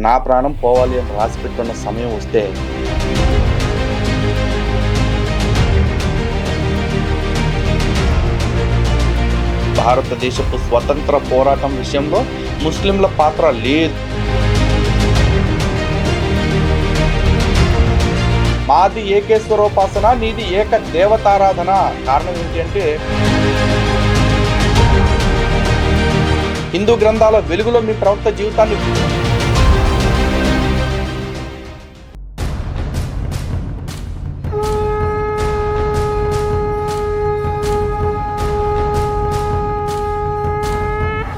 నా ప్రాణం పోవాలి అని రాసిపెట్టున్న సమయం వస్తే భారతదేశపు స్వతంత్ర పోరాటం విషయంలో ముస్లింల పాత్ర లేదు. మాది ఏకేశ్వరోపాసన, నీది ఏక దేవతారాధన. కారణం ఏంటి అంటే హిందూ గ్రంథాల వెలుగులో మీ ప్రవక్త జీవితాన్ని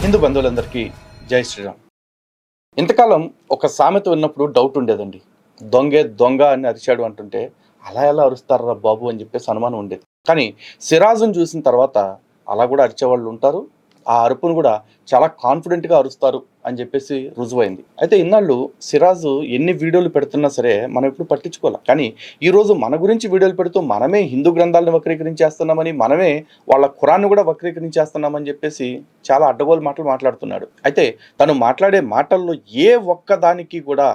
హిందూ బంధువులందరికీ జై శ్రీరామ్. ఇంతకాలం ఒక సామెత విన్నప్పుడు డౌట్ ఉండేదండి. దొంగే దొంగ అని అరిచాడు అంటుంటే అలా ఎలా అరుస్తారా బాబు అని చెప్పేసి అనుమానం ఉండేది. కానీ సిరాజును చూసిన తర్వాత అలా కూడా అరిచేవాళ్ళు ఉంటారు, ఆ అరుపును కూడా చాలా కాన్ఫిడెంట్గా అరుస్తారు అని చెప్పేసి రుజువైంది. అయితే ఇన్నాళ్ళు సిరాజు ఎన్ని వీడియోలు పెడుతున్నా సరే మనం ఎప్పుడు పట్టించుకోవాలి. కానీ ఈరోజు మన గురించి వీడియోలు పెడుతూ మనమే హిందూ గ్రంథాలను వక్రీకరించేస్తున్నామని, మనమే వాళ్ళ ఖురాన్ని కూడా వక్రీకరించేస్తున్నామని చెప్పేసి చాలా అడ్డగోలు మాటలు మాట్లాడుతున్నాడు. అయితే తను మాట్లాడే మాటల్లో ఏ ఒక్కదానికి కూడా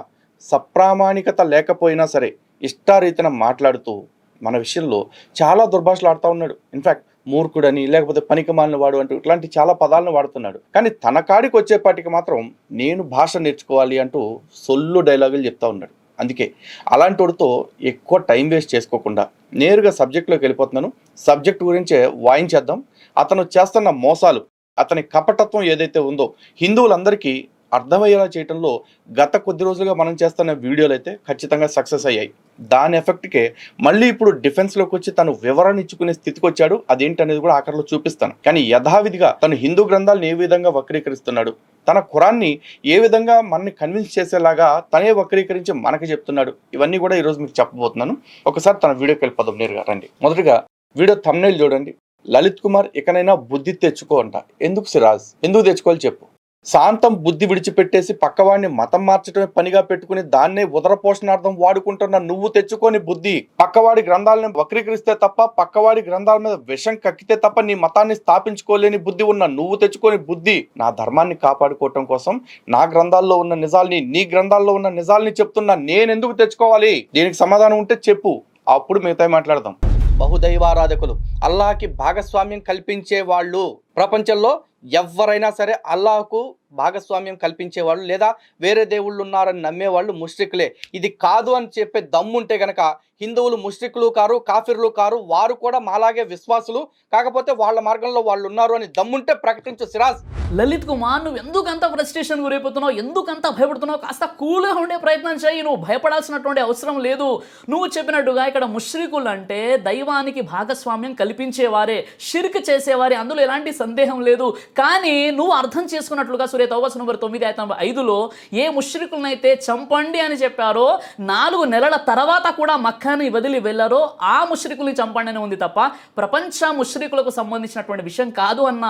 సప్రామాణికత లేకపోయినా సరే ఇష్టారీతిన మాట్లాడుతూ మన విషయంలో చాలా దుర్భాషలు ఆడుతూ ఉన్నాడు. ఇన్ఫ్యాక్ట్ మూర్ఖుడని, లేకపోతే పనికిమాలిన వాడు అంటూ ఇట్లాంటి చాలా పదాలను వాడుతున్నాడు. కానీ తన కాడికి వచ్చేపాటికి మాత్రం నేను భాష నేర్చుకోవాలి అంటూ సొల్లు డైలాగులు చెప్తా ఉన్నాడు. అందుకే అలాంటి వాడితో ఎక్కువ టైం వేస్ట్ చేసుకోకుండా నేరుగా సబ్జెక్ట్లోకి వెళ్ళిపోతున్నాను. సబ్జెక్ట్ గురించే వాయించేద్దాం. అతను చేస్తున్న మోసాలు, అతని కపటత్వం ఏదైతే ఉందో హిందువులందరికీ అర్థమయ్యేలా చేయడంలో గత కొద్ది రోజులుగా మనం చేస్తున్న వీడియోలు అయితే ఖచ్చితంగా సక్సెస్ అయ్యాయి. దాని ఎఫెక్ట్కే మళ్ళీ ఇప్పుడు డిఫెన్స్లోకి వచ్చి తను వివరణ ఇచ్చుకునే స్థితికి వచ్చాడు. అదేంటనేది కూడా ఆఖరిలో చూపిస్తాను. కానీ యథావిధిగా తను హిందూ గ్రంథాలను ఏ విధంగా వక్రీకరిస్తున్నాడు, తన ఖురాన్ని ఏ విధంగా మనని కన్విన్స్ చేసేలాగా తనే వక్రీకరించి మనకి చెప్తున్నాడు, ఇవన్నీ కూడా ఈరోజు మీకు చెప్పబోతున్నాను. ఒకసారి తన వీడియోకి వెళ్ళిపోదాం నేరుగా రండి. మొదటిగా వీడియో థంబ్నెయిల్ చూడండి. లలిత్ కుమార్ ఇకనైనా బుద్ధి తెచ్చుకో అంట. ఎందుకు సిరాజ్, ఎందుకు తెచ్చుకోవాలి చెప్పు? శాంతం బుద్ధి విడిచిపెట్టేసి పక్కవాడిని మతం మార్చడమే పనిగా పెట్టుకుని దాన్నే ఉదర పోషణార్థం వాడుకుంటున్న నువ్వు తెచ్చుకొని బుద్ధి. పక్కవాడి గ్రంథాలను వక్రీకరిస్తే తప్ప, పక్కవాడి గ్రంథాల మీద విషం కక్కితే తప్ప నీ మతాన్ని స్థాపించుకోలేని బుద్ధి ఉన్న నువ్వు తెచ్చుకొని బుద్ధి. నా ధర్మాన్ని కాపాడుకోవటం కోసం నా గ్రంథాల్లో ఉన్న నిజాల్ని, నీ గ్రంథాల్లో ఉన్న నిజాల్ని చెప్తున్నా నేనెందుకు తెచ్చుకోవాలి? దీనికి సమాధానం ఉంటే చెప్పు, అప్పుడు మిగతా మాట్లాడదాం. బహుదైవారాధకులు, అల్లాహకి భాగస్వామ్యం కల్పించే వాళ్ళు ప్రపంచంలో ఎవరైనా సరే అల్లాహకు భాగస్వామ్యం కల్పించేవాళ్ళు లేదా వేరే దేవుళ్ళు ఉన్నారని నమ్మేవాళ్ళు ముష్రికులే. ఇది కాదు అని చెప్పే దమ్ముంటే గనక హిందువులు ముష్రికులు కారు, కాఫిర్లు కారు, వారు కూడా మాలాగే విశ్వాసులు, కాకపోతే వాళ్ళ మార్గంలో వాళ్ళు ఉన్నారు అని దమ్ముంటే ప్రకటించు సిరాజ్. లలిత్ కుమార్, నువ్వు ఎందుకు అంత ఫ్రస్ట్రేషన్ గురైపోతున్నావు, ఎందుకు అంత భయపడుతున్నావు? కాస్త కూల్గా ఉండే ప్రయత్నం చేయి. నువ్వు భయపడాల్సినటువంటి అవసరం లేదు. నువ్వు చెప్పినట్టుగా ఇక్కడ ముష్రికులు అంటే దైవానికి భాగస్వామ్యం కల్పించేవారే, షిర్క్ చేసేవారే, అందులో ఎలాంటి సందేహం లేదు. కానీ నువ్వు అర్థం చేసుకున్నట్లుగా సూరే తౌబా నంబర్ 9:5లో ఏ ముష్రికులనైతే చంపండి అని చెప్పారో 4 నెలల తర్వాత కూడా మక్కాని వదిలి వెళ్ళారో ఆ ముష్రికుల్ని చంపండి అని ఉంది తప్ప ప్రపంచ ముష్రికులకు సంబంధించినటువంటి విషయం కాదు అన్న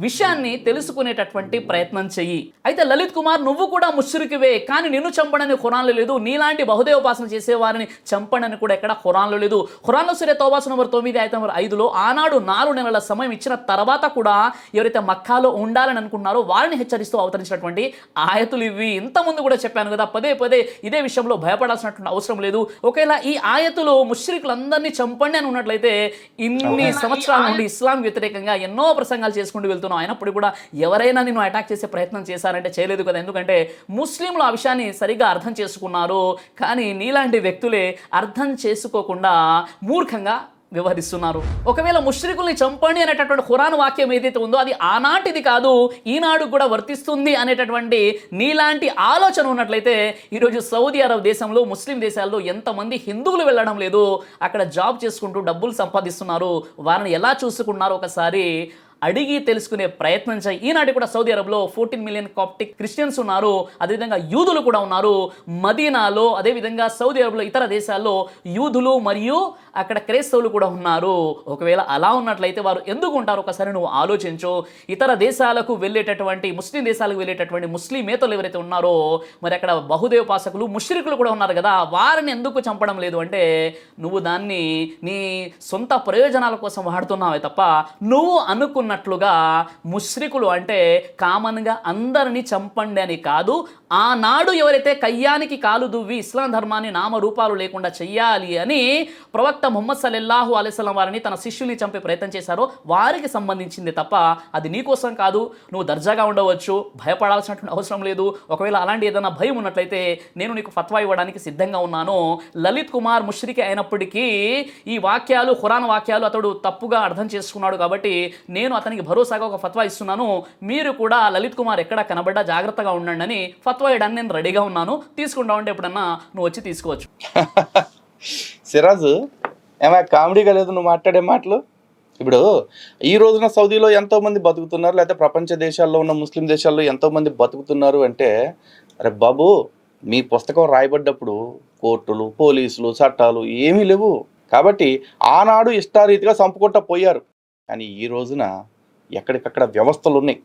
విషయాన్ని తెలుసుకునేటటువంటి ప్రయత్నం చెయ్యి. అయితే లలిత్ కుమార్, నువ్వు కూడా ముష్రికువే, కానీ నిన్ను చంపడని ఖురాన్లో లేదు. నీలాంటి బహుదేవ ఉపాసన చేసేవారిని చంపడని కూడా ఎక్కడ ఖురాన్లో లేదు. ఖురాన్లో సూరే తౌబా నంబర్ 9:5 ఆనాడు 4 నెలల సమయం ఇచ్చిన తర్వాత కూడా ఎవరైతే మక్కాలో ఉండాలని అనుకున్నారో వారిని హెచ్చరిస్తూ అవతరించినటువంటి ఆయతులు ఇవి. ఇంతకుముందు కూడా చెప్పాను కదా, పదే పదే ఇదే విషయంలో భయపడాల్సినటువంటి అవసరం లేదు. ఒకవేళ ఈ ఆయతులు ముష్రికులందరినీ చంపండి అని ఉన్నట్లయితే ఇన్ని సంవత్సరాల నుండి ఇస్లాం వ్యతిరేకంగా ఎన్నో ప్రసంగాలు చేసుకుంటూ వెళ్తున్నాం. అయినప్పుడు కూడా ఎవరైనా నిన్ను అటాక్ చేసే ప్రయత్నం చేశారంటే చేయలేదు కదా. ఎందుకంటే ముస్లింలు ఆ విషయాన్ని సరిగ్గా అర్థం చేసుకున్నారు. కానీ నీలాంటి వ్యక్తులే అర్థం చేసుకోకుండా మూర్ఖంగా వ్యవహరిస్తున్నారు. ఒకవేళ ముష్రికుల్ని చంపండి అనేటటువంటి ఖురాన్ వాక్యం ఏదైతే ఉందో అది ఆనాటిది కాదు, ఈనాడు కూడా వర్తిస్తుంది అనేటటువంటి నీలాంటి ఆలోచన ఉన్నట్లయితే ఈరోజు సౌదీ అరబ్ దేశంలో, ముస్లిం దేశాల్లో ఎంతమంది హిందువులు వెళ్ళడం లేదు, అక్కడ జాబ్ చేసుకుంటూ డబ్బులు సంపాదిస్తున్నారు, వారిని ఎలా చూసుకున్నారో ఒకసారి అడిగి తెలుసుకునే ప్రయత్నం చేయి. ఈనాటి కూడా సౌదీ అరబ్లో 14 మిలియన్ కాప్టిక్ క్రిస్టియన్స్ ఉన్నారు, అదేవిధంగా యూదులు కూడా ఉన్నారు. మదీనాలో, అదేవిధంగా సౌదీ అరబ్లో ఇతర దేశాల్లో యూదులు మరియు అక్కడ క్రైస్తవులు కూడా ఉన్నారు. ఒకవేళ అలా ఉన్నట్లయితే వారు ఎందుకు ఉంటారు ఒకసారి నువ్వు ఆలోచించు. ఇతర దేశాలకు వెళ్ళేటటువంటి, ముస్లిం దేశాలకు వెళ్ళేటటువంటి ముస్లిమేతలు ఎవరైతే ఉన్నారో మరి అక్కడ బహుదేవోపాసకులు, ముష్రికులు కూడా ఉన్నారు కదా, వారిని ఎందుకు చంపడం లేదు అంటే నువ్వు దాన్ని నీ సొంత ప్రయోజనాల కోసం వాడుతున్నావే తప్ప నువ్వు అనుకున్న అన్నట్లుగా ముష్రికులు అంటే కామన్గా అందరినీ చంపండి అని కాదు, ఆనాడు ఎవరైతే కయ్యానికి కాలు దువ్వి ఇస్లాం ధర్మాన్ని నామరూపాలు లేకుండా చెయ్యాలి అని ప్రవక్త ముహమ్మద్ సల్లల్లాహు అలైహి వసల్లం వారిని తన శిష్యుల్ని చంపే ప్రయత్నం చేశారో వారికి సంబంధించింది తప్ప అది నీకోసం కాదు. నువ్వు దర్జాగా ఉండవచ్చు, భయపడాల్సినటువంటి అవసరం లేదు. ఒకవేళ అలాంటి ఏదైనా భయం ఉన్నట్లయితే నేను నీకు ఫత్వా ఇవ్వడానికి సిద్ధంగా ఉన్నాను. లలిత్ కుమార్ ముష్రికి అయినప్పటికీ ఈ వాక్యాలు ఖురాన్ వాక్యాలు అతడు తప్పుగా అర్థం చేసుకున్నాడు కాబట్టి నేను అతనికి భరోసాగా ఒక ఫత్వా ఇస్తున్నాను. మీరు కూడా లలిత్ కుమార్ ఎక్కడ కనబడ్డా జాగ్రత్తగా ఉండండి అని ఫత్వా ఇవ్వడానికి నేను రెడీగా ఉన్నాను. తీసుకుంటా ఉంటే ఎప్పుడన్నా నువ్వు వచ్చి తీసుకోవచ్చు. సిరాజు ఏమైనా కామెడీగా లేదు నువ్వు మాట్లాడే మాటలు? ఇప్పుడు ఈ రోజున సౌదీలో ఎంతోమంది బతుకుతున్నారు, లేకపోతే ప్రపంచ దేశాల్లో ఉన్న ముస్లిం దేశాల్లో ఎంతోమంది బతుకుతున్నారు అంటే, అరే బాబు మీ పుస్తకం రాయబడ్డప్పుడు కోర్టులు, పోలీసులు, చట్టాలు ఏమీ లేవు. కాబట్టి ఆనాడు ఇష్టారీతిగా చంపుకుంటా పోయారు. కానీ ఈ రోజున ఎక్కడికక్కడ వ్యవస్థలు ఉన్నాయి.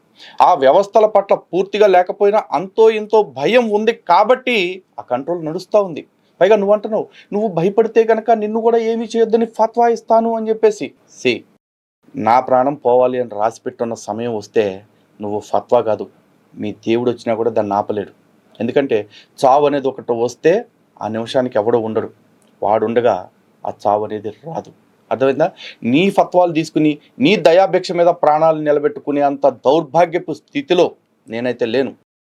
ఆ వ్యవస్థల పట్ల పూర్తిగా లేకపోయినా అంతో ఇంతో భయం ఉంది కాబట్టి ఆ కంట్రోల్ నడుస్తూ ఉంది. పైగా నువ్వు అంటున్నావు నువ్వు భయపడితే కనుక నిన్ను కూడా ఏమీ చేయొద్దని ఫత్వా ఇస్తాను అని చెప్పేసి. నా ప్రాణం పోవాలి అని రాసి పెట్టున్న సమయం వస్తే నువ్వు ఫత్వా కాదు, మీ దేవుడు వచ్చినా కూడా దాన్ని ఆపలేడు. ఎందుకంటే చావు అనేది ఒకటి వస్తే ఆ నిమిషానికి ఎవడో ఉండడు, వాడుండగా ఆ చావు అనేది రాదు. అర్థమైందా? నీ ఫత్వాలు తీసుకుని నీ దయాభిక్ష మీద ప్రాణాలు నిలబెట్టుకునే అంత దౌర్భాగ్యపు స్థితిలో నేనైతే లేను.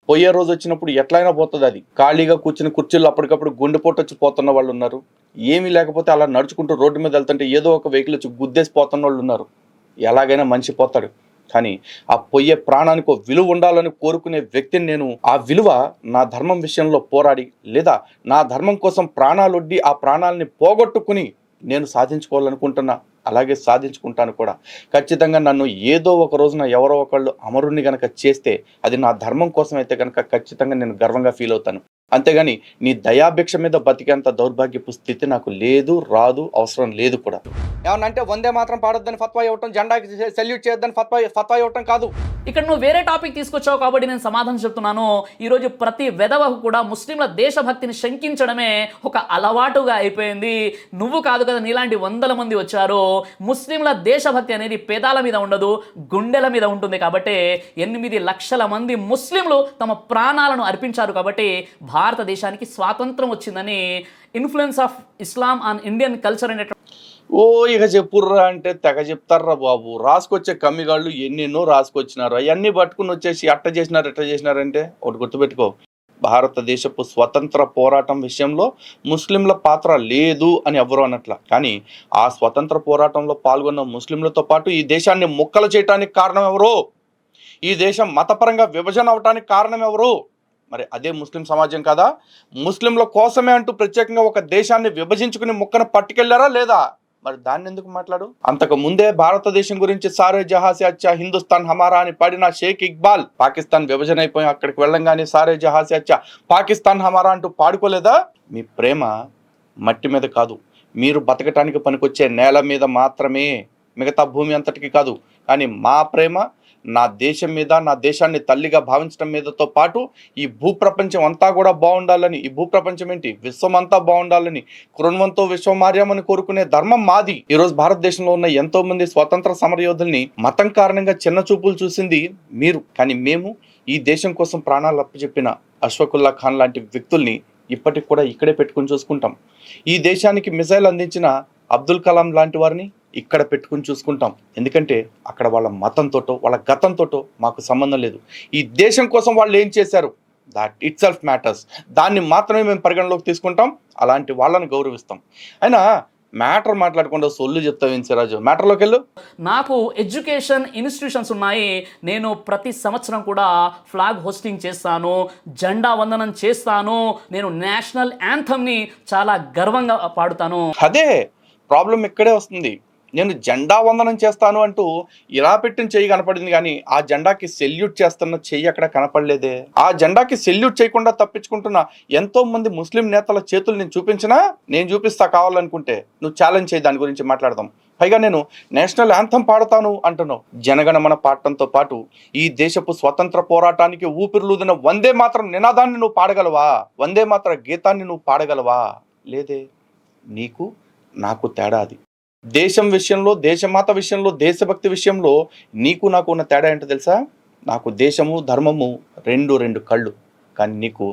పోయే రోజు వచ్చినప్పుడు ఎట్లయినా పోతుంది. అది ఖాళీగా కూర్చుని కుర్చీలు అప్పటికప్పుడు గుండెపోటు వచ్చి పోతున్న వాళ్ళు ఉన్నారు. ఏమీ లేకపోతే అలా నడుచుకుంటూ రోడ్డు మీద వెళ్తుంటే ఏదో ఒక వెహికల్ వచ్చి గుద్దేసి పోతున్న వాళ్ళు ఉన్నారు. ఎలాగైనా మనిషి పోతాడు. కానీ ఆ పొయ్యే ప్రాణానికి ఒక విలువ ఉండాలని కోరుకునే వ్యక్తిని నేను. ఆ విలువ నా ధర్మం విషయంలో పోరాడి లేదా నా ధర్మం కోసం ప్రాణాలొడ్డి ఆ ప్రాణాలని పోగొట్టుకుని నేను సాధించుకోవాలనుకుంటున్నా. అలాగే సాధించుకుంటాను కూడా. ఖచ్చితంగా నన్ను ఏదో ఒక రోజున ఎవరో ఒకళ్ళు అమరుణ్ణి కనుక చేస్తే అది నా ధర్మం కోసం అయితే కనుక ఖచ్చితంగా నేను గర్వంగా ఫీల్ అవుతాను. అంతేగాని నీ దయాభిక్ష మీద బతికేంత దౌర్భాగ్యపు స్థితి నాకు లేదు, రాదు, అవసరం లేదు కూడా. ఏమన్నా అంటే వందే మాత్రం పాడొద్దని ఫత్వా ఇవ్వటం, జెండాకి సెల్యూట్ చేయొద్దని ఫత్వా ఇవ్వటం కాదు. ఇక్కడ నువ్వు వేరే టాపిక్ తీసుకొచ్చావు కాబట్టి నేను సమాధానం చెప్తున్నాను. ఈరోజు ప్రతి వెధవకు కూడా ముస్లింల దేశభక్తిని శంకించడమే ఒక అలవాటుగా అయిపోయింది. నువ్వు కాదు కదా, నీలాంటి వందల మంది వచ్చారు. ముస్లింల దేశభక్తి అనేది పేదాల మీద ఉండదు, గుండెల మీద ఉంటుంది. కాబట్టి 8 లక్షల మంది ముస్లింలు తమ ప్రాణాలను అర్పించారు. కాబట్టి భారతదేశానికి స్వాతంత్రం వచ్చిందని influence of Islam on Indian culture అనే ఇక చెప్పుర్రా అంటే తెగ చెప్తారా బాబు. రాసుకొచ్చే కమ్మిగాళ్ళు ఎన్నెన్నో రాసుకొచ్చినారు. అవన్నీ పట్టుకుని వచ్చేసి అట్ట చేసినారంటే ఒకటి గుర్తుపెట్టుకో, భారతదేశపు స్వతంత్ర పోరాటం విషయంలో ముస్లింల పాత్ర లేదు అని ఎవరు అనట్ల. కానీ ఆ స్వతంత్ర పోరాటంలో పాల్గొన్న ముస్లింలతో పాటు ఈ దేశాన్ని ముక్కలు చేయటానికి కారణం ఎవరు? ఈ దేశం మతపరంగా విభజన అవటానికి కారణం ఎవరు? మరి అదే ముస్లిం సమాజం కదా. ముస్లింల కోసమే అంటూ ప్రత్యేకంగా ఒక దేశాన్ని విభజించుకుని ముక్కను పట్టుకెళ్లారా లేదా? మరి దాన్ని ఎందుకు మాట్లాడు? అంతకు ముందే భారతదేశం గురించి సారే జహాసే అచ్చా హిందుస్థాన్ హమారా అని పాడిన షేక్ ఇక్బాల్ పాకిస్తాన్ విభజన అయిపోయి అక్కడికి వెళ్ళంగానే సారే జహాసే అచ్చా పాకిస్తాన్ హమారా అంటూ పాడుకోలేదా? మీ ప్రేమ మట్టి మీద కాదు, మీరు బతకటానికి పనికొచ్చే నేల మీద మాత్రమే, మిగతా భూమి అంతటికి కాదు. కానీ మా ప్రేమ నా దేశం మీద, నా దేశాన్ని తల్లిగా భావించడం మీదతో పాటు ఈ భూప్రపంచం అంతా కూడా బాగుండాలని, ఈ భూప్రపంచం ఏంటి విశ్వం అంతా బాగుండాలని, కృణ్వంతో విశ్వమార్యమని కోరుకునే ధర్మం మాది. ఈరోజు భారతదేశంలో ఉన్న ఎంతో మంది స్వతంత్ర సమరయోధుల్ని మతం కారణంగా చిన్న చూపులు చూసింది మీరు. కానీ మేము ఈ దేశం కోసం ప్రాణాలు అప్పచెప్పిన అష్ఫాకుల్లా ఖాన్ లాంటి వ్యక్తుల్ని ఇప్పటికి కూడా ఇక్కడే పెట్టుకుని చూసుకుంటాం. ఈ దేశానికి మిసైల్ అందించిన అబ్దుల్ కలాం లాంటి వారిని ఇక్కడ పెట్టుకుని చూసుకుంటాం. ఎందుకంటే అక్కడ వాళ్ళ మతంతోటో వాళ్ళ గతంతోటో మాకు సంబంధం లేదు. ఈ దేశం కోసం వాళ్ళు ఏం చేశారు, దాట్ ఇట్ సెల్ఫ్ మ్యాటర్స్. దాన్ని మాత్రమే మేము పరిగణలోకి తీసుకుంటాం, అలాంటి వాళ్ళని గౌరవిస్తాం. అయినా మ్యాటర్ మాట్లాడకుండా సొల్లు చెప్తావేం సిరాజు? మ్యాటర్లోకి వెళ్ళు. నాకు ఎడ్యుకేషన్ ఇన్స్టిట్యూషన్స్ ఉన్నాయి. నేను ప్రతి సంవత్సరం కూడా ఫ్లాగ్ హోస్టింగ్ చేస్తాను, జెండా వందనం చేస్తాను. నేను నేషనల్ యాంథమ్ని చాలా గర్వంగా పాడుతాను. అదే ప్రాబ్లం ఇక్కడే వస్తుంది. నేను జెండా వందనం చేస్తాను అంటూ ఇలా పెట్టిన చెయ్యి కనపడింది, కానీ ఆ జెండాకి సెల్యూట్ చేస్తున్న చెయ్యి అక్కడ కనపడలేదే. ఆ జెండాకి సెల్యూట్ చేయకుండా తప్పించుకుంటున్న ఎంతో మంది ముస్లిం నేతల చేతులు నేను చూపించినా, నేను చూపిస్తా కావాలనుకుంటే నువ్వు ఛాలెంజ్ చేయి, దాని గురించి మాట్లాడదాం. పైగా నేను నేషనల్ యాంథమ్ పాడతాను అంటున్నావు. జనగణమన పాడటంతో పాటు ఈ దేశపు స్వతంత్ర పోరాటానికి ఊపిరిలూదిన వందే మాత్రం నినాదాన్ని నువ్వు పాడగలవా? వందే మాత్ర గీతాన్ని నువ్వు పాడగలవా? లేదే. నీకు నాకు తేడా అది. దేశం విషయంలో, దేశమాత విషయంలో, దేశభక్తి విషయంలో నీకు నాకు ఉన్న తేడా ఏంటో తెలుసా? నాకు దేశము ధర్మము రెండు కళ్ళు, కానీ నీకు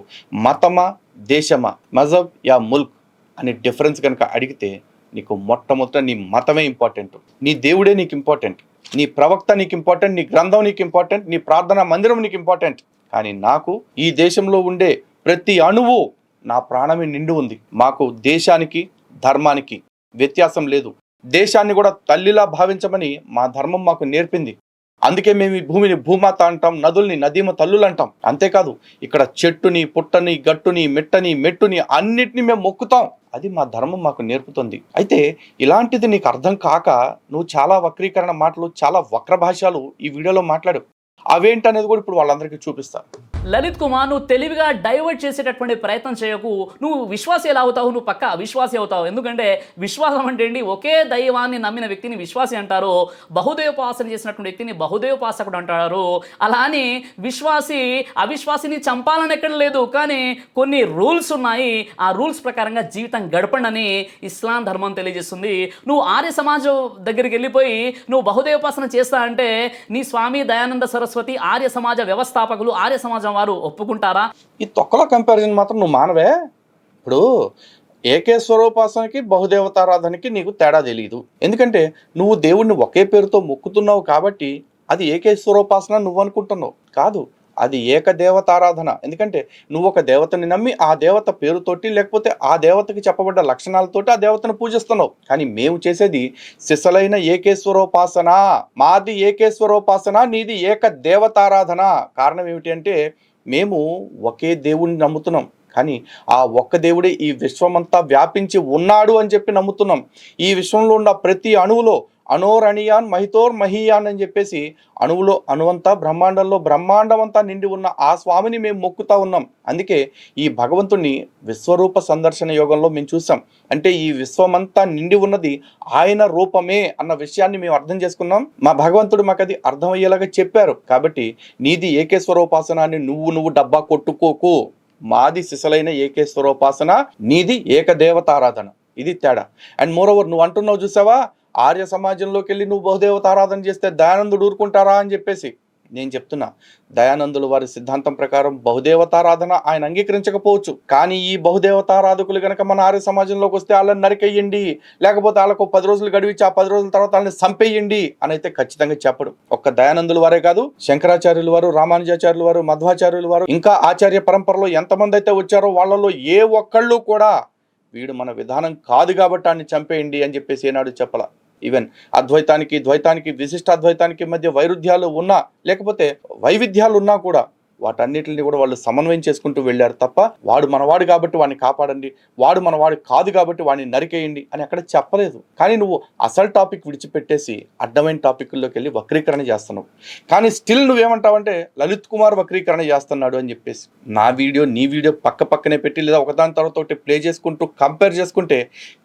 మతమా దేశమా, మజబ్ యా ముల్క్ అనే డిఫరెన్స్ కనుక అడిగితే నీకు మొట్టమొదట నీ మతమే ఇంపార్టెంట్, నీ దేవుడే నీకు ఇంపార్టెంట్, నీ ప్రవక్త నీకు ఇంపార్టెంట్, నీ గ్రంథం నీకు ఇంపార్టెంట్, నీ ప్రార్థనా మందిరం నీకు ఇంపార్టెంట్. కానీ నాకు ఈ దేశంలో ఉండే ప్రతి అణువు నా ప్రాణమే నిండి ఉంది. మాకు దేశానికి ధర్మానికి వ్యత్యాసం లేదు. దేశాన్ని కూడా తల్లిలా భావించమని మా ధర్మం మాకు నేర్పింది. అందుకే మేము ఈ భూమిని భూమాత అంటాం, నదుల్ని నదీమ తల్లులు అంటాం. అంతేకాదు ఇక్కడ చెట్టుని, పుట్టని, గట్టుని, మెట్టని, మెట్టుని అన్నిటిని మేము మొక్కుతాం. అది మా ధర్మం మాకు నేర్పుతుంది. అయితే ఇలాంటిది నీకు అర్థం కాక నువ్వు చాలా వక్రీకరణ మాటలు, చాలా వక్ర భాషలు ఈ వీడియోలో మాట్లాడు. అవేంటనేది కూడా ఇప్పుడు వాళ్ళందరికీ చూపిస్తా. లలిత్ కుమార్, నువ్వు తెలివిగా డైవర్ట్ చేసేటటువంటి ప్రయత్నం చేయకు. నువ్వు విశ్వాసి ఎలా అవుతావు? నువ్వు పక్క అవిశ్వాసి అవుతావు. ఎందుకంటే విశ్వాసం అంటే ఏంటి? ఒకే దైవాన్ని నమ్మిన వ్యక్తిని విశ్వాసి అంటారు, బహుదైవోపాసన చేసినటువంటి వ్యక్తిని బహుదైవోపాసకుడు అంటారు. అలా అని విశ్వాసి అవిశ్వాసిని చంపాలని ఎక్కడ లేదు, కానీ కొన్ని రూల్స్ ఉన్నాయి. ఆ రూల్స్ ప్రకారంగా జీవితం గడపండి అని ఇస్లాం ధర్మం తెలియజేస్తుంది. నువ్వు ఆర్య సమాజం దగ్గరికి వెళ్ళిపోయి నువ్వు బహుదైవోపాసన చేస్తా అంటే నీ స్వామి దయానంద సరస్వతి, ఆర్య సమాజ వ్యవస్థాపకులు, ఆర్య సమాజం వారు ఒప్పుకుంటారా? ఈ తొక్కల కంపారిజన్ మాత్రం నువ్వు మానవే. ఇప్పుడు ఏకేశ్వరోపాసనకి బహుదేవతారాధనకి నీకు తేడా తెలియదు. ఎందుకంటే నువ్వు దేవుణ్ణి ఒకే పేరుతో మొక్కుతున్నావు కాబట్టి అది ఏకేశ్వరోపాసన నువ్వు అనుకుంటున్నావు. కాదు, అది ఏకదేవతారాధన. ఎందుకంటే నువ్వు ఒక దేవతని నమ్మి ఆ దేవత పేరుతోటి, లేకపోతే ఆ దేవతకి చెప్పబడ్డ లక్షణాలతోటి ఆ దేవతను పూజిస్తున్నావు. కానీ మేము చేసేది సిసలైన ఏకేశ్వరోపాసన. మాది ఏకేశ్వరోపాసన, నీది ఏకదేవతారాధన. కారణం ఏమిటి అంటే మేము ఒకే దేవుణ్ణి నమ్ముతున్నాం, కానీ ఆ ఒక్క దేవుడే ఈ విశ్వమంతా వ్యాపించి ఉన్నాడు అని చెప్పి నమ్ముతున్నాం. ఈ విశ్వంలో ఉన్న ప్రతి అణువులో అనోరణీయాన్ మహితోర్ మహీయాన్ అని చెప్పేసి అణువులో అణువంతా, బ్రహ్మాండంలో బ్రహ్మాండమంతా నిండి ఉన్న ఆ స్వామిని మేము మొక్కుతా ఉన్నాం. అందుకే ఈ భగవంతుని విశ్వరూప సందర్శన యోగంలో మేము చూసాం. అంటే ఈ విశ్వమంతా నిండి ఉన్నది ఆయన రూపమే అన్న విషయాన్ని మేము అర్థం చేసుకున్నాం. మా భగవంతుడు మాకు అది అర్థమయ్యేలాగా చెప్పారు. కాబట్టి నీది ఏకేశ్వరోపాసన అని నువ్వు డబ్బా కొట్టుకోకు. మాది సిసలైన ఏకేశ్వరోపాసన, నీది ఏకదేవతారాధన. ఇది తేడా. అండ్ మోరోవర్ నువ్వు అంటున్నావు చూసావా, ఆర్య సమాజంలోకి వెళ్ళి నువ్వు బహుదేవతారాధన చేస్తే దయానందుడు ఊరుకుంటారా అని చెప్పేసి. నేను చెప్తున్నా, దయానందులు వారి సిద్ధాంతం ప్రకారం బహుదేవతారాధన ఆయన అంగీకరించకపోవచ్చు, కానీ ఈ బహుదేవతారాధకులు కనుక మన ఆర్య సమాజంలోకి వస్తే వాళ్ళని నరికేయండి, లేకపోతే వాళ్ళకు 10 రోజులు గడివించి ఆ 10 రోజుల తర్వాత వాళ్ళని చంపేయండి అని అయితే ఖచ్చితంగా చెప్పడు. ఒక్క దయానందుల వారే కాదు, శంకరాచార్యుల వారు, రామానుజాచార్యుల వారు, మధ్వాచార్యుల వారు, ఇంకా ఆచార్య పరంపరలో ఎంతమంది అయితే వచ్చారో వాళ్ళలో ఏ ఒక్కళ్ళు కూడా వీడు మన విధానం కాదు కాబట్టి ఆయన చంపేయండి అని చెప్పేసి ఏనాడు చెప్పలా. ఈవెన్ అద్వైతానికి, ద్వైతానికి, విశిష్టాద్వైతానికి మధ్య వైరుధ్యాలు ఉన్నా, లేకపోతే వైవిధ్యాలు ఉన్నా కూడా వాటన్నిటిని కూడా వాళ్ళు సమన్వయం చేసుకుంటూ వెళ్ళారు తప్ప వాడు మనవాడు కాబట్టి వాడిని కాపాడండి, వాడు మనవాడు కాదు కాబట్టి వాడిని నరికేయండి అని అక్కడ చెప్పలేదు. కానీ నువ్వు అసలు టాపిక్ విడిచిపెట్టేసి అడ్డమైన టాపిక్లోకి వెళ్ళి వక్రీకరణ చేస్తున్నావు. కానీ స్టిల్ నువ్వేమంటావంటే లలిత్ కుమార్ వక్రీకరణ చేస్తున్నాడు అని చెప్పేసి. నా వీడియో నీ వీడియో పక్కనే పెట్టి లేదా ఒకదాని తర్వాత ఒకటి ప్లే చేసుకుంటూ కంపేర్ చేసుకుంటే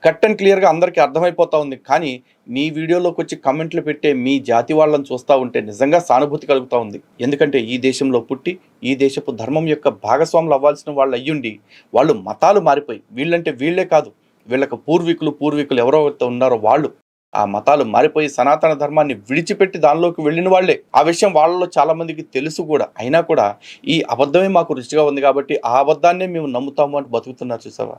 కట్ అండ్ క్లియర్గా అందరికీ అర్థమైపోతా ఉంది. కానీ నీ వీడియోలోకి వచ్చి కమెంట్లు పెట్టే మీ జాతి వాళ్ళని చూస్తూ ఉంటే నిజంగా సానుభూతి కలుగుతూ ఉంది. ఎందుకంటే ఈ దేశంలో పుట్టి ఈ దేశపు ధర్మం యొక్క భాగస్వాములు అవ్వాల్సిన వాళ్ళు అయ్యుండి వాళ్ళు మతాలు మారిపోయి, వీళ్ళంటే వీళ్ళే కాదు, వీళ్ళకు పూర్వీకులు ఎవరో ఉన్నారో వాళ్ళు ఆ మతాలు మారిపోయి సనాతన ధర్మాన్ని విడిచిపెట్టి దానిలోకి వెళ్ళిన వాళ్ళే. ఆ విషయం వాళ్ళలో చాలా మందికి తెలుసు కూడా. అయినా కూడా ఈ అబద్ధమే మాకు రుచిగా ఉంది కాబట్టి ఆ అబద్ధాన్నే మేము నమ్ముతాము అని బతుకుతున్నారు. చూసావా,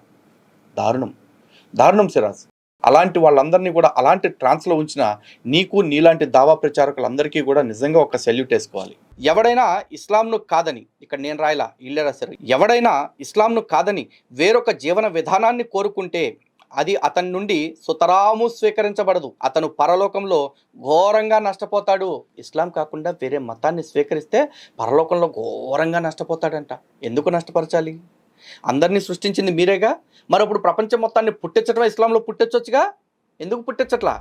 దారుణం సిరాజ్. అలాంటి వాళ్ళందరినీ కూడా అలాంటి ట్రాన్స్లో ఉంచిన నీకు, నీలాంటి దావా ప్రచారకులందరికీ కూడా నిజంగా ఒక సెల్యూట్ వేసుకోవాలి. ఎవడైనా ఇస్లాంను కాదని, ఇక్కడ నేను రాయలా, ఇల్లే రాశారు, ఎవడైనా ఇస్లాంను కాదని వేరొక జీవన విధానాన్ని కోరుకుంటే అది అతని నుండి సుతరాము స్వీకరించబడదు. అతను పరలోకంలో ఘోరంగా నష్టపోతాడు. ఇస్లాం కాకుండా వేరే మతాన్ని స్వీకరిస్తే పరలోకంలో ఘోరంగా నష్టపోతాడంట. ఎందుకు నష్టపరచాలి? అందరినీ సృష్టించింది మీరేగా. మరప్పుడు ప్రపంచం మొత్తాన్ని పుట్టించడం ఇస్లాంలో పుట్టించొచ్చుగా, ఎందుకు పుట్టించట్లా?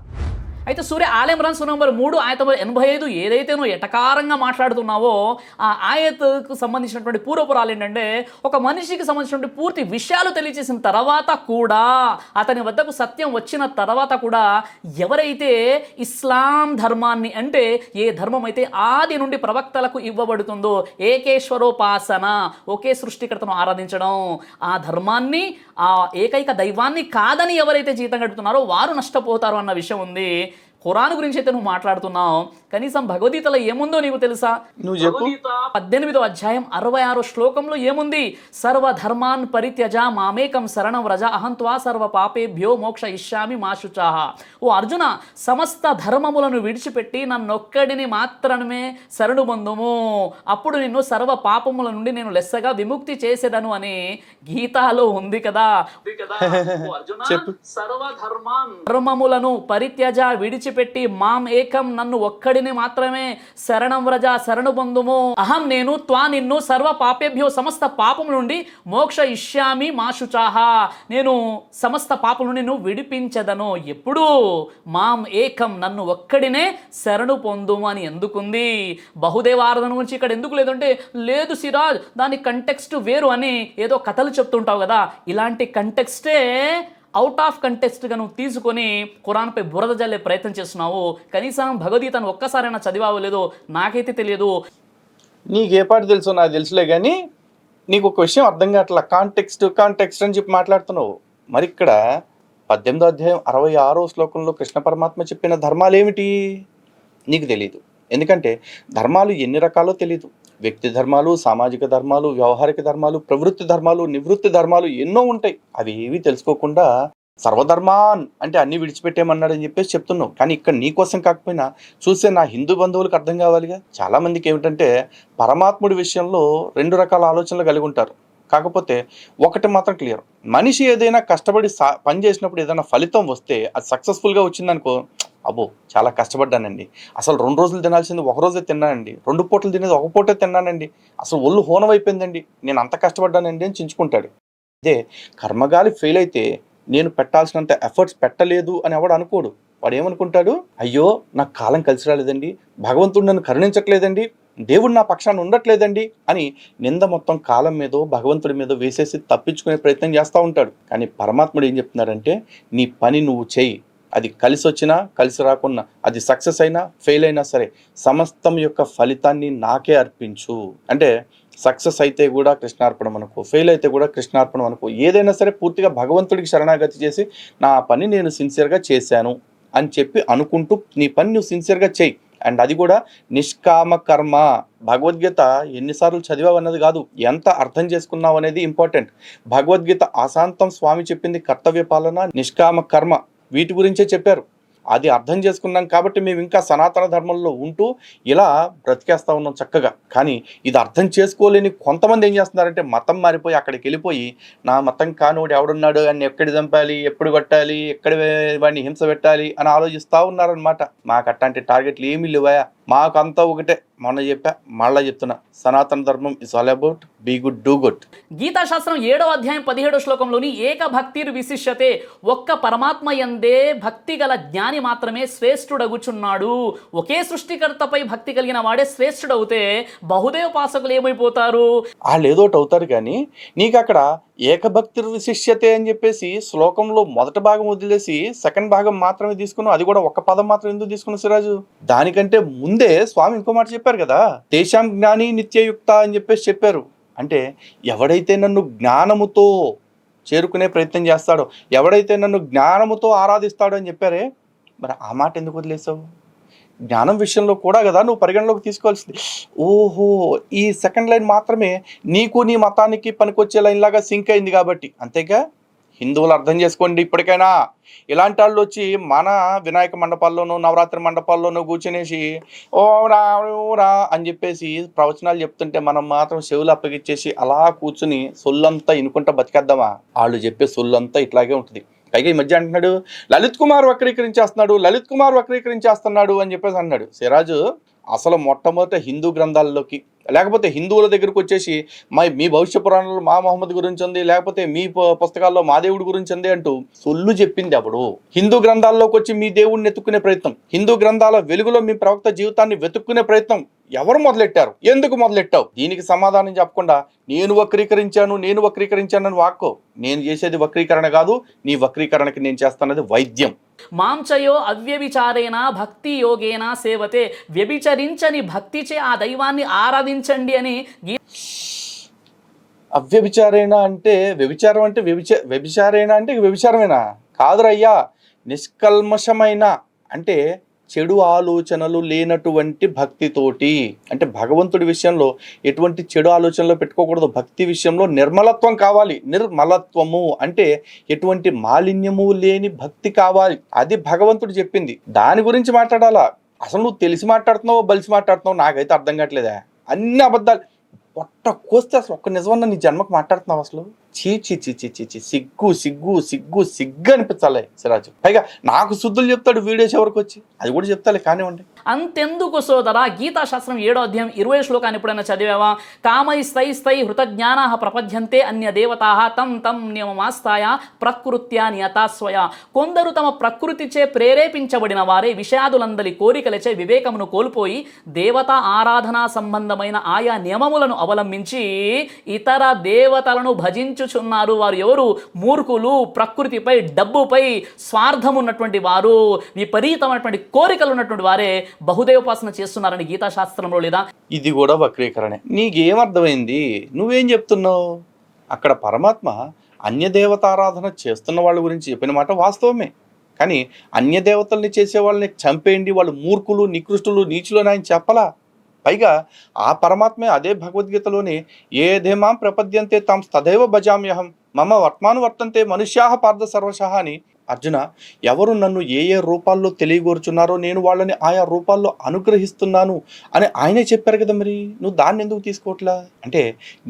అయితే సూర్య ఆల్ ఇమ్రాన్ సూరా నంబర్ 3 ఆయత నంబర్ 85 ఏదైతే నువ్వు ఎటకారంగా మాట్లాడుతున్నావో ఆ ఆయత్కు సంబంధించినటువంటి పూర్వపురాలు ఏంటంటే ఒక మనిషికి సంబంధించినటువంటి పూర్తి విషయాలు తెలియజేసిన తర్వాత కూడా అతని వద్దకు సత్యం వచ్చిన తర్వాత కూడా ఎవరైతే ఇస్లాం ధర్మాన్ని అంటే ఏ ధర్మం అయితే ఆది నుండి ప్రవక్తలకు ఇవ్వబడుతుందో ఏకేశ్వరోపాసన, ఒకే సృష్టికర్తను ఆరాధించడం, ఆ ధర్మాన్ని ఆ ఏకైక దైవాన్ని కాదని ఎవరైతే జీతం గడుపుతున్నారో వారు నష్టపోతారు అన్న విషయం ఉంది. ఖురాన్ గురించి అయితే నువ్వు మాట్లాడుతున్నావు, కనీసం భగవద్గీతలో ఏముందో నీకు తెలుసా? నువ్వు చెప్పు. 18వ అధ్యాయం 66 శ్లోకంలో ఏముంది? సర్వధర్మాన్ పరిత్యజ మామేకం శరణం వ్రజ అహంత్వా సర్వ పాపేభ్యో మోక్ష ఇష్యామి మాశుచాహ. ఓ అర్జున, సమస్త ధర్మములను విడిచిపెట్టి నన్నొక్కడిని మాత్రమే శరణు పొందుము, అప్పుడు నిన్ను సర్వ పాపముల నుండి నేను లెస్సగా విముక్తి చేసేదను అని గీతాలో ఉంది కదా. చెప్పు. ధర్మములను పరిత్యజ విడిచిపెట్టి మాం ఏకం నన్ను ఒక్కడిని మాత్రమే శరణం వ్రజ శరణు పొందుము, అహం నేను త్వా నిన్ను సర్వ పాపేభ్యో సమస్త పాపము నుండి మోక్ష ఇష్యామి మాశుచాహ, నేను సమస్త పాపము నుండి నువ్వు విడిపించదను. ఎప్పుడు? మాం ఏకం నన్ను ఒక్కడినే శరణు పొందుము అని ఎందుకుంది? బహుదేవ ఆరాధన గురించి ఇక్కడ ఎందుకు లేదంటే, లేదు సిరాజ్ దాని కంటెక్స్ట్ వేరు అని ఏదో కథలు చెప్తుంటావు కదా. ఇలాంటి కంటెక్స్టే అవుట్ ఆఫ్ కంటెక్స్ట్గా నువ్వు తీసుకొని ఖురాన్పై బురద జల్లే ప్రయత్నం చేస్తున్నావు. కనీసం భగవద్గీతను ఒక్కసారైనా చదివావో లేదో నాకైతే తెలియదు. నీకు ఏ పాట తెలుసో నాకు తెలుసులే, కానీ నీకు ఒక విషయం అర్థం కావట్లా. కాంటెక్స్ట్ అని చెప్పి మాట్లాడుతున్నావు. మరి ఇక్కడ 18వ అధ్యాయం 66వ శ్లోకంలో కృష్ణ పరమాత్మ చెప్పిన ధర్మాలు ఏమిటి నీకు తెలియదు. ఎందుకంటే ధర్మాలు ఎన్ని రకాలో తెలియదు. వ్యక్తి ధర్మాలు, సామాజిక ధర్మాలు, వ్యవహారిక ధర్మాలు, ప్రవృత్తి ధర్మాలు, నివృత్తి ధర్మాలు ఎన్నో ఉంటాయి. అవి ఏవి తెలుసుకోకుండా సర్వధర్మాన్ అంటే అన్ని విడిచిపెట్టేమన్నాడని చెప్పేసి చెప్తున్నావు. కానీ ఇక్కడ నీ కోసం కాకపోయినా చూసే నా హిందూ బంధువులకు అర్థం కావాలిగా. చాలా మందికి ఏమిటంటే పరమాత్ముడి విషయంలో 2 రకాల ఆలోచనలు కలిగి ఉంటారు. కాకపోతే ఒకటి మాత్రం క్లియర్, మనిషి ఏదైనా కష్టపడి పని చేసినప్పుడు ఏదైనా ఫలితం వస్తే అది సక్సెస్ఫుల్గా వచ్చిందనుకో, అబ్బో చాలా కష్టపడ్డానండి, అసలు 2 రోజులు తినాల్సింది 1 రోజే తిన్నానండి, 2 పూటలు తినేది 1 పూటే తిన్నానండి, అసలు ఒళ్ళు హోనం అయిపోయిందండి, నేను అంత కష్టపడ్డానండి అని చించుకుంటాడు. అదే కర్మగాలి ఫెయిల్ అయితే నేను పెట్టాల్సినంత ఎఫర్ట్స్ పెట్టలేదు అని ఎవడు అనుకోడు. వాడు ఏమనుకుంటాడు, అయ్యో నాకు కాలం కలిసి రాలేదండి, భగవంతుడు నన్ను కరుణించట్లేదండి, దేవుడు నా పక్షాన్ని ఉండట్లేదండి అని నింద మొత్తం కాలం మీదో భగవంతుడి మీద వేసేసి తప్పించుకునే ప్రయత్నం చేస్తూ ఉంటాడు. కానీ పరమాత్ముడు ఏం చెప్తున్నారంటే, నీ పని నువ్వు చేయి, అది కలిసి వచ్చినా కలిసి రాకున్నా, అది సక్సెస్ అయినా ఫెయిల్ అయినా సరే సమస్తం యొక్క ఫలితాన్ని నాకే అర్పించు. అంటే సక్సెస్ అయితే కూడా కృష్ణార్పణం అనుకో, ఫెయిల్ అయితే కూడా కృష్ణార్పణం అనుకో, ఏదైనా సరే పూర్తిగా భగవంతుడికి శరణాగతి చేసి నా పని నేను సిన్సియర్గా చేశాను అని చెప్పి అనుకుంటూ నీ పని నువ్వు సిన్సియర్గా చేయి. అండ్ అది కూడా నిష్కామ కర్మ. భగవద్గీత ఎన్నిసార్లు చదివావు అన్నది కాదు, ఎంత అర్థం చేసుకున్నావు అనేది ఇంపార్టెంట్. భగవద్గీత ఆశాంతం స్వామి చెప్పింది కర్తవ్య పాలన, నిష్కామ కర్మ, వీటి గురించే చెప్పారు. అది అర్థం చేసుకున్నాం కాబట్టి మేము ఇంకా సనాతన ధర్మంలో ఉంటూ ఇలా బ్రతికేస్తా ఉన్నాం చక్కగా. కానీ ఇది అర్థం చేసుకోలేని కొంతమంది ఏం చేస్తున్నారంటే మతం మారిపోయి అక్కడికి వెళ్ళిపోయి నా మతం కానివాడు ఎవడున్నాడు అని ఎక్కడ చంపాలి, ఎప్పుడు కొట్టాలి, ఎక్కడ వాడిని హింస పెట్టాలి అని ఆలోచిస్తూ ఉన్నారనమాట. మాకు అట్లాంటి టార్గెట్లు ఏమీ లేవా, మాకంతా ఒకటే. మొన్న చెప్పా, మళ్ళా చెప్తున్నా, సనాతన ధర్మం is all about be good do good. గీతాశాస్త్రం 7వ అధ్యాయం 17వ శ్లోకంలోని ఏక భక్తిర్ విశిష్యతే, ఒక్క పరమాత్మ యందే భక్తి గల జ్ఞాని మాత్రమే శ్రేష్ఠుడగుచున్నాడు. ఒకే సృష్టికర్తపై భక్తి కలిగిన వాడే శ్రేష్ఠుడవుతే బహుదేవోపాసకులు ఏమైపోతారు? వాళ్ళు ఏదోటి అవుతారు. కానీ నీకు అక్కడ ఏకభక్తిర్ విశిష్యతే అని చెప్పేసి శ్లోకంలో మొదటి భాగం వదిలేసి సెకండ్ భాగం మాత్రమే తీసుకున్నావు. అది కూడా ఒక్క పదం మాత్రం ఎందుకు తీసుకున్నావు సిరాజు? దానికంటే ముందే స్వామి ఇంకో మాట చెప్పారు కదా, తేషాం జ్ఞాని నిత్యయుక్త అని చెప్పేసి చెప్పారు. అంటే ఎవడైతే నన్ను జ్ఞానముతో చేరుకునే ప్రయత్నం చేస్తాడో, ఎవడైతే నన్ను జ్ఞానముతో ఆరాధిస్తాడో అని చెప్పారే, మరి ఆ మాట ఎందుకు వదిలేసావు? జ్ఞానం విషయంలో కూడా కదా నువ్వు పరిగణలోకి తీసుకోవాల్సింది. ఓహో, ఈ సెకండ్ లైన్ మాత్రమే నీకు నీ మతానికి పనికొచ్చే లైన్ లాగా సింక్ అయింది కాబట్టి. అంతేగా, హిందువులు అర్థం చేసుకోండి. ఇప్పటికైనా ఇలాంటి వాళ్ళు వచ్చి మన వినాయక మండపాల్లోనూ నవరాత్రి మండపాల్లోనూ కూర్చునేసి ఓ రా అని చెప్పేసి ప్రవచనాలు చెప్తుంటే మనం మాత్రం చెవులు అప్పగిచ్చేసి అలా కూర్చుని సొల్లంతా ఇనుకుంటా బతికేద్దామా? వాళ్ళు చెప్పే సొల్లంతా ఇట్లాగే ఉంటుంది. పైగా ఈ మధ్య అంటున్నాడు లలిత్ కుమార్ వక్రీకరించేస్తున్నాడు అని చెప్పేసి అన్నాడు. సిరాజు అసలు మొట్టమొదట హిందూ గ్రంథాల్లోకి లేకపోతే హిందువుల దగ్గరకు వచ్చేసి మీ భవిష్య పురాణంలో మా మొహమ్మద్ గురించి ఉంది, లేకపోతే మీ పుస్తకాల్లో మా దేవుడి గురించి ఉంది అంటూ సొల్లు చెప్పింది అప్పుడు. హిందూ గ్రంథాల్లోకి వచ్చి మీ దేవుడిని ఎత్తుక్కునే ప్రయత్నం, హిందూ గ్రంథాల వెలుగులో మీ ప్రవక్త జీవితాన్ని వెతుక్కునే ప్రయత్నం ఎవరు మొదలెట్టారు, ఎందుకు మొదలెట్టావు? దీనికి సమాధానం చెప్పకుండా నేను వక్రీకరించాను అని వాక్కో. నేను చేసేది వక్రీకరణ కాదు, నీ వక్రీకరణకి నేను చేస్తున్నది వైద్యం. మాంచయో అవ్యభిచారేణ భక్తి యోగేన సేవతే, వ్యభిచరించని భక్తిచే ఆ దైవాన్ని ఆరాధించండి అని అవ్యభిచారేణ అంటే వ్యభిచారం అంటే వ్యభిచారేణ అంటే వ్యభిచారమేనా? కాదురయ్యా, నిష్కల్మషమైన అంటే చెడు ఆలోచనలు లేనటువంటి భక్తితోటి, అంటే భగవంతుడి విషయంలో ఎటువంటి చెడు ఆలోచనలు పెట్టుకోకూడదు. భక్తి విషయంలో నిర్మలత్వం కావాలి. నిర్మలత్వము అంటే ఎటువంటి మాలిన్యము లేని భక్తి కావాలి. అది భగవంతుడు చెప్పింది. దాని గురించి మాట్లాడాలా? అసలు నువ్వు తెలిసి మాట్లాడుతున్నావో బలిసి మాట్లాడుతున్నావు నాకైతే అర్థం కావట్లేదా? అన్ని అబద్ధాలు. పొట్ట కోస్తే అసలు ఒక్క నిజమన్న నీ జన్మకు మాట్లాడుతున్నావు అసలు? చీ చీ చీ చీ చీ చీ, సిగ్గు సిగ్గు సిగ్గు సిగ్గు అనిపించాలి సిరాజు. పైగా నాకు శుద్ధులు చెప్తాడు వీడియోస్ ఎవరికి వచ్చి, అది కూడా చెప్తాలే కానివ్వండి. అంతెందుకు సోదరా, గీతాశాస్త్రం 7వ అధ్యాయం 20 శ్లోకాన్ని ఎప్పుడైనా చదివావా? కామైస్తైస్తై హృతజ్ఞానాః ప్రపద్యంతే అన్య దేవతాః తం తం నియమమాస్తాయ ప్రకృత్యా నియతాస్వయ. కొందరు తమ ప్రకృతిచే ప్రేరేపించబడిన వారే విషయాదులందలి కోరికలచే వివేకమును కోల్పోయి దేవతా ఆరాధనా సంబంధమైన ఆయా నియమములను అవలంబించి ఇతర దేవతలను భజించుచున్నారు. వారు ఎవరు? మూర్ఖులు, ప్రకృతిపై డబ్బుపై స్వార్థం ఉన్నటువంటి వారు, విపరీతమైనటువంటి కోరికలు ఉన్నటువంటి వారే బహుదేవోపాసన చేస్తున్నారని గీతాశాస్త్రంలో లేదా? ఇది కూడా వక్రీకరణే. నీకేమర్థమైంది? నువ్వేం చెప్తున్నావు? అక్కడ పరమాత్మ అన్యదేవతారాధన చేస్తున్న వాళ్ళ గురించి చెప్పిన మాట వాస్తవమే. కానీ అన్యదేవతల్ని చేసే వాళ్ళని చంపేయండి, వాళ్ళు మూర్ఖులు, నికృష్టులు, నీచులు అని ఆయన చెప్పలా. పైగా ఆ పరమాత్మే అదే భగవద్గీతలోనే ఏదేమాం ప్రపద్యంతే తాం తదైవ భజామ్యహం మమ వర్త్మాను వర్తంతే మనుష్యాః పార్థ సర్వశః అని. అర్జున, ఎవరు నన్ను ఏ ఏ రూపాల్లో తెలియగోరుచున్నారో నేను వాళ్ళని ఆయా రూపాల్లో అనుగ్రహిస్తున్నాను అని ఆయనే చెప్పారు కదా, మరి నువ్వు దాన్ని ఎందుకు తీసుకోవట్లా? అంటే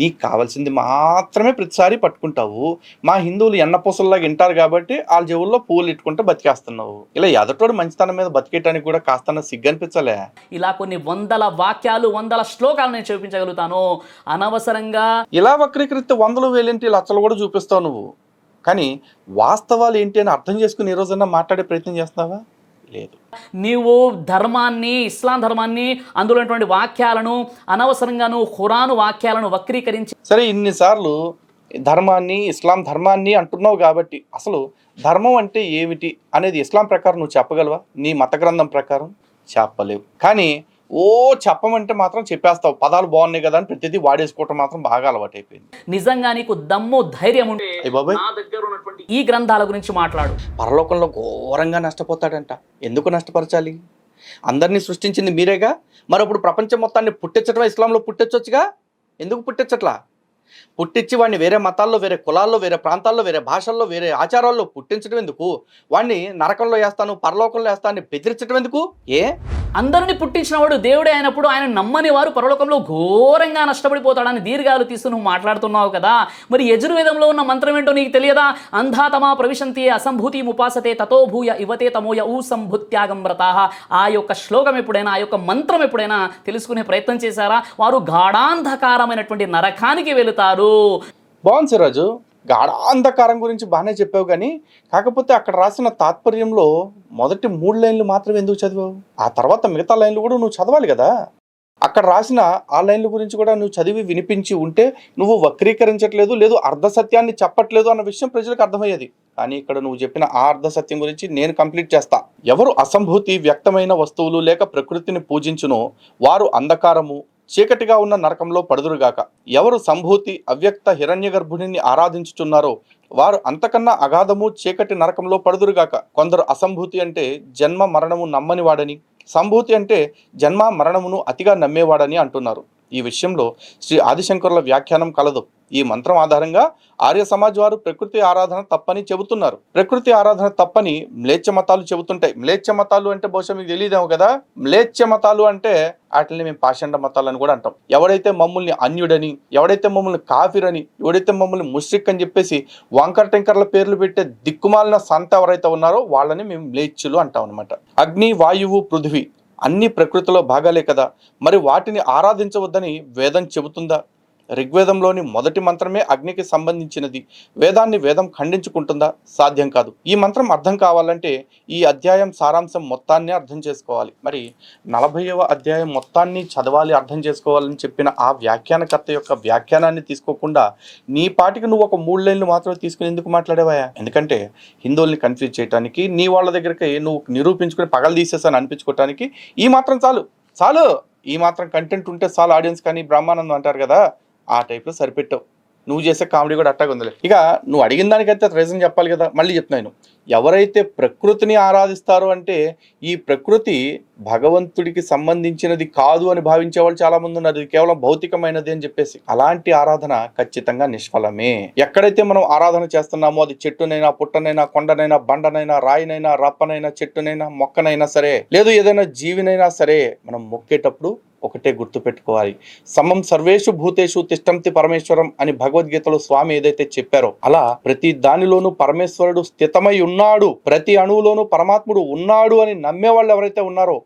నీకు కావాల్సింది మాత్రమే ప్రతిసారి పట్టుకుంటావు. మా హిందువులు ఎన్నపూసల్లాగా వింటారు కాబట్టి వాళ్ళ చెవుల్లో పూలు ఇట్టుకుంటే బతికేస్తున్నావు. ఇలా ఎదటోడు మంచితనం మీద బతికేయటానికి కూడా కాస్త సిగ్గు అనిపించలే? ఇలా కొన్ని వందల వాక్యాలు, వందల శ్లోకాలు నేను చూపించగలుగుతాను. అనవసరంగా ఇలా వక్రీకరిస్తే వందలు వేలేంటి లక్షలు కూడా చూపిస్తావు నువ్వు. కానీ వాస్తవాలు ఏంటి అని అర్థం చేసుకుని ఈ రోజన్నా మాట్లాడే ప్రయత్నం చేస్తున్నావా? లేదు. నీవు ధర్మాన్ని, ఇస్లాం ధర్మాన్ని, అందులో ఉన్నటువంటి వాక్యాలను అనవసరంగా నువ్వు ఖురాను వాక్యాలను వక్రీకరించి, సరే ఇన్నిసార్లు ధర్మాన్ని, ఇస్లాం ధర్మాన్ని అంటున్నావు కాబట్టి అసలు ధర్మం అంటే ఏమిటి అనేది ఇస్లాం ప్రకారం నువ్వు చెప్పగలవా? నీ మత గ్రంథం ప్రకారం చెప్పలేవు. కానీ చెప్పమంటే మాత్రం చెప్పేస్తావు. పదాలు బాగున్నాయి కదా అని ప్రతిదీ వాడేసుకోవటం మాత్రం బాగా అలవాటు అయిపోయింది. నిజంగా నీకు దమ్ము ధైర్యం ఉంటే నా దగ్గర ఉన్నటువంటి ఈ గ్రంథాల గురించి మాట్లాడు. పరలోకంలో ఘోరంగా నష్టపోతాడంట. ఎందుకు నష్టపరచాలి? అందరినీ సృష్టించింది మీరేగా. మరప్పుడు ప్రపంచం మొత్తాన్ని పుట్టించటం ఇస్లాంలో పుట్టించొచ్చుగా. ఎందుకు పుట్టించట్లా? పుట్టించి వాడిని వేరే మతాల్లో, వేరే కులాల్లో, వేరే ప్రాంతాల్లో, వేరే భాషల్లో, వేరే ఆచారాల్లో పుట్టించడం ఎందుకు? వాడిని నరకంలో వేస్తాను, పరలోకంలో వేస్తాను బెదిరించడం ఎందుకు? అందరిని పుట్టించిన వాడు దేవుడే అయినప్పుడు ఆయన నమ్మని వారు పరలోకంలో ఘోరంగా నష్టపడిపోతాడని దీర్ఘాలు తీస్తూ నువ్వు మాట్లాడుతున్నావు కదా. మరి యజుర్వేదంలో ఉన్న మంత్రం ఏంటో నీకు తెలియదా? అంధాతమా ప్రవిశంతి అసంభూతి ముపాసతే తతో భూయ ఇవతే తమోయ ఊ సంభుత్యాగం వ్రతాః. ఆ యొక్క శ్లోకం ఎప్పుడైనా, ఆ యొక్క మంత్రం ఎప్పుడైనా తెలుసుకునే ప్రయత్నం చేశారా? వారు గాఢాంధకారమైనటువంటి నరకానికి వెళుతారు. బాగుంది సిరాజు, గాఢాంధకారం గురించి బాగానే చెప్పావు. కానీ కాకపోతే అక్కడ రాసిన తాత్పర్యంలో మొదటి 3 లైన్లు మాత్రమే ఎందుకు చదివావు? ఆ తర్వాత మిగతా లైన్లు కూడా నువ్వు చదవాలి కదా. అక్కడ రాసిన ఆ లైన్ల గురించి కూడా నువ్వు చదివి వినిపించి ఉంటే నువ్వు వక్రీకరించట్లేదు, లేదు అర్ధ సత్యాన్ని చెప్పట్లేదు అన్న విషయం ప్రజలకు అర్థమయ్యేది. కానీ ఇక్కడ నువ్వు చెప్పిన ఆ అర్ధ సత్యం గురించి నేను కంప్లీట్ చేస్తా. ఎవరు అసంభూతి వ్యక్తమైన వస్తువులు లేక ప్రకృతిని పూజించునో వారు అంధకారము, చీకటిగా ఉన్న నరకంలో పడుదురుగాక. ఎవరు సంభూతి అవ్యక్త హిరణ్య గర్భుడిని ఆరాధించుచున్నారో వారు అంతకన్నా అగాధము చీకటి నరకంలో పడుదురుగాక. కొందరు అసంభూతి అంటే జన్మ మరణము నమ్మనివాడని, సంభూతి అంటే జన్మ మరణమును అతిగా నమ్మేవాడని అంటున్నారు. ఈ విషయంలో శ్రీ ఆదిశంకరుల వ్యాఖ్యానం కలదు. ఈ మంత్రం ఆధారంగా ఆర్య సమాజ్ వారు ప్రకృతి ఆరాధన తప్పని చెబుతున్నారు. ప్రకృతి ఆరాధన తప్పని మ్లేచ్ఛ మతాలు చెబుతుంటాయి. మ్లేచ్ఛ మతాలు అంటే బహుశా మీకు తెలియదేమో కదా. మ్లేచ్ఛ మతాలు అంటే వాటిని మేము పాషండ మతాలు అని కూడా అంటాం. ఎవడైతే మమ్మల్ని అన్యుడని, ఎవడైతే మమ్మల్ని కాఫిర్ అని, ఎవడైతే మమ్మల్ని ముష్రిక్ అని చెప్పేసి వంకర టెంకర్ల పేర్లు పెట్టే దిక్కుమాలిన సంత ఎవరైతే ఉన్నారో వాళ్ళని మేము మ్లేచ్ఛులు అంటాం అనమాట. అగ్ని, వాయువు, పృథివీ అన్ని ప్రకృతిలో భాగాలే కదా. మరి వాటిని ఆరాధించవద్దని వేదం చెబుతుందా? ఋగ్వేదంలోని మొదటి మంత్రమే అగ్నికి సంబంధించినది. వేదాన్ని వేదం ఖండించుకుంటుందా? సాధ్యం కాదు. ఈ మంత్రం అర్థం కావాలంటే ఈ అధ్యాయం సారాంశం మొత్తాన్ని అర్థం చేసుకోవాలి. మరి 40వ అధ్యాయం మొత్తాన్ని చదవాలి, అర్థం చేసుకోవాలని చెప్పిన ఆ వ్యాఖ్యానకర్త యొక్క వ్యాఖ్యానాన్ని తీసుకోకుండా నీ పాటికి నువ్వు ఒక 3 లైన్లు మాత్రమే తీసుకుని ఎందుకు మాట్లాడేవా? ఎందుకంటే హిందువుల్ని కన్ఫ్యూజ్ చేయడానికి, నీ వాళ్ళ దగ్గరికి నువ్వు నిరూపించుకుని పగలు తీసేసాను అనిపించుకోవటానికి ఈ మాత్రం చాలు. ఈ మాత్రం కంటెంట్ ఉంటే చాలు ఆడియన్స్. కానీ బ్రహ్మానందం అంటారు కదా, ఆ టైప్లో సరిపెట్టావు. నువ్వు చేసే కామెడీ కూడా అట్టాగా ఉందిలే. ఇక నువ్వు అడిగిన దానికైతే రీజన్ చెప్పాలి కదా. మళ్ళీ చెప్తున్నాను, ఎవరైతే ప్రకృతిని ఆరాధిస్తారో అంటే ఈ ప్రకృతి భగవంతుడికి సంబంధించినది కాదు అని భావించే వాళ్ళు చాలా మంది ఉన్నారు. ఇది కేవలం భౌతికమైనది అని చెప్పేసి. అలాంటి ఆరాధన ఖచ్చితంగా నిష్ఫలమే. ఎక్కడైతే మనం ఆరాధన చేస్తున్నామో అది చెట్టునైనా, పుట్టనైనా, కొండనైనా, బండనైనా, రాయినైనా, రప్పనైనా, చెట్టునైనా, మొక్కనైనా సరే, లేదు ఏదైనా జీవినైనా సరే, మనం మొక్కేటప్పుడు ఒకటే గుర్తు పెట్టుకోవాలి. సమం సర్వేషు భూతేషు తిష్టంతి పరమేశ్వరం అని భగవద్గీతలో స్వామి ఏదైతే చెప్పారో అలా ప్రతి దానిలోనూ పరమేశ్వరుడు స్థితమై ఉన్నాడు, ప్రతి అణువులోనూ పరమాత్ముడు ఉన్నాడు అని నమ్మే వాళ్ళు ఎవరైతే ఉన్నారో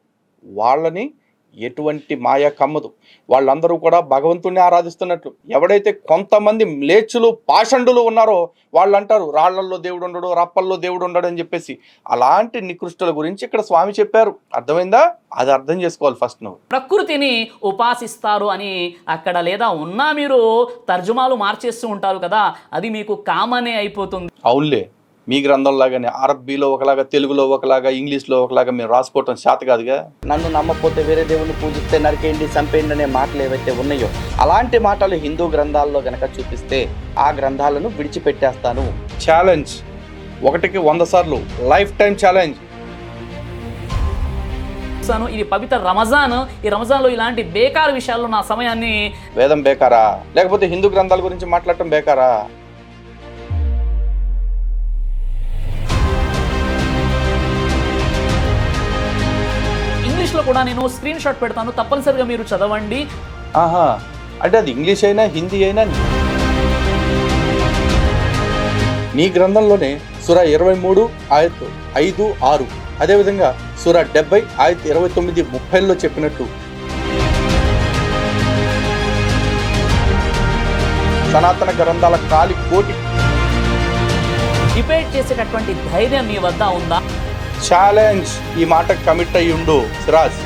వాళ్ళని ఎటువంటి మాయ కమ్మదు. వాళ్ళందరూ కూడా భగవంతుడిని ఆరాధిస్తున్నట్లు. ఎవడైతే కొంతమంది మ్లేచ్చులు, పాషండులు ఉన్నారో వాళ్ళు అంటారు రాళ్లల్లో దేవుడు ఉండడు, రప్పల్లో దేవుడు ఉండడు అని చెప్పేసి. అలాంటి నికృష్టుల గురించి ఇక్కడ స్వామి చెప్పారు. అర్థమైందా? అది అర్థం చేసుకోవాలి ఫస్ట్ నువ్వు. ప్రకృతిని ఉపాసిస్తారు అని అక్కడ లేదా ఉన్నా మీరు తర్జుమాలు మార్చేస్తూ ఉంటారు కదా, అది మీకు కామనే అయిపోతుంది. అవునులే, మీ గ్రంథంలాగానే అరబ్బీలో ఒకలాగా, తెలుగులో ఒకలాగా, ఇంగ్లీష్లో ఒకలాగా మేము రాసుకోవటం శాత కాదుగా. నన్ను నమ్మకపోతే వేరే దేవుణ్ణి పూజిస్తే నరికేయండి, చంపేయండి అనే మాటలు ఏవైతే ఉన్నాయో అలాంటి మాటలు హిందూ గ్రంథాల్లో గనక చూపిస్తే ఆ గ్రంథాలను విడిచిపెట్టేస్తాను. ఛాలెంజ్ 1కి 100 సార్లు, లైఫ్ టైం ఛాలెంజ్. ఇది పవిత్ర రంజాన్. ఈ రంజాన్లో ఇలాంటి బేకార్ విషయాల్లో నా సమయాన్ని. వేదం బేకారా, లేకపోతే హిందూ గ్రంథాల గురించి మాట్లాడటం బేకారా? ఇంగ్లీష్లో కూడా నేను స్క్రీన్ షాట్ పెడతాను, తప్పనిసరిగా మీరు చదవండి. ఆహా, అంటే అది ఇంగ్లీష్ అయినా హిందీ అయినా నీ గ్రంథంలోనే సూరా 23 ఆయత్ 5, 6, అదేవిధంగా సూరా 70 ఆయత్ 29, 30లో చెప్పినట్టు సనాతన గ్రంథాల కాలి కోటి డిబేట్ చేసేటటువంటి ధైర్యం మీ వద్ద ఉందా? ఛాలెంజ్. ఈ మాట కమిట్ అయ్యి ఉండు సిరాజ్.